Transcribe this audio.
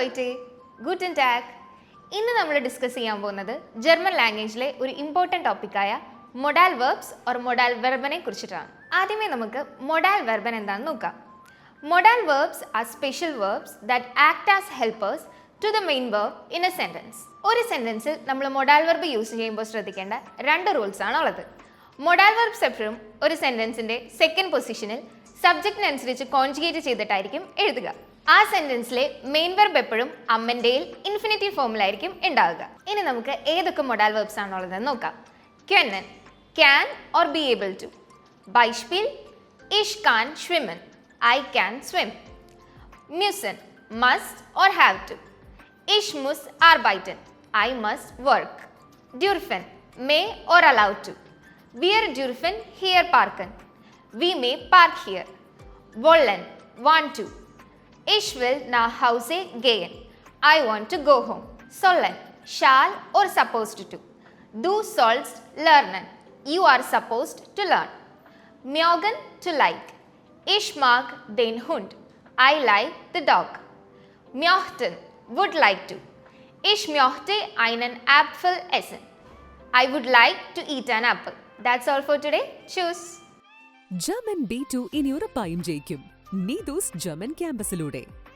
Leute, guten Tag. ഇന്ന് നമ്മൾ discuss ചെയ്യാൻ പോകുന്നത് ജർമ്മൻ ലാംഗ്വേജിലെ ഒരു ഇമ്പോർട്ടൻറ്റ് ടോപ്പിക്കായ മൊഡാൽ വെർബ്സ് ഓർ മൊഡാൽ വെർബനെ കുറിച്ചിട്ടാണ്. ആദ്യമേ നമുക്ക് മൊഡാൽ വെർബൻ എന്താണെന്ന് നോക്കാം. Modal verbs are special verbs that act as helpers to the main verb in a sentence. ഒരു സെൻറ്റൻസിൽ നമ്മൾ മൊഡാൽ വെർബ് യൂസ് ചെയ്യുമ്പോൾ ശ്രദ്ധിക്കേണ്ട രണ്ട് റൂൾസ് ആണ് ഉള്ളത്. മൊഡാൽ വെർബ്സ് എപ്പോഴും ഒരു സെൻറ്റൻസിൻ്റെ സെക്കൻഡ് പൊസിഷനിൽ സബ്ജക്റ്റിനനുസരിച്ച് കോൺജുഗേറ്റ് ചെയ്തിട്ടായിരിക്കും എഴുതുക. ആ സെൻറ്റൻസിലെ മെയിൻ വെർബ് എപ്പോഴും അമ്മൻ്റെയിൽ ഇൻഫിനിറ്റീവ് ഫോമിലായിരിക്കും ഉണ്ടാവുക. ഇനി നമുക്ക് ഏതൊക്കെ മൊഡാൽ വെർബ്സ് ആണുള്ളതെന്ന് നോക്കാം. können, can or be able to. Beispiel, ich kann schwimmen, I can swim. Müssen, must or have to. Ich muss arbeiten, I must work. Dürfen, may or allowed to. Wir dürfen hier parken, we may park here. Wollen, want to. Ich will nach Hause gehen, I want to go home. Sollen, shall or supposed to. Du sollst lernen, you are supposed to learn. Mögen, to like. Ich mag den Hund, I like the dog. Möchten, would like to. Ich möchte einen Apfel essen, I would like to eat an apple. That's all for today. Choose. German B2 ഇനി ഉറപ്പായും ജയിക്കും. Neethu's German ക്യാമ്പസിലൂടെ.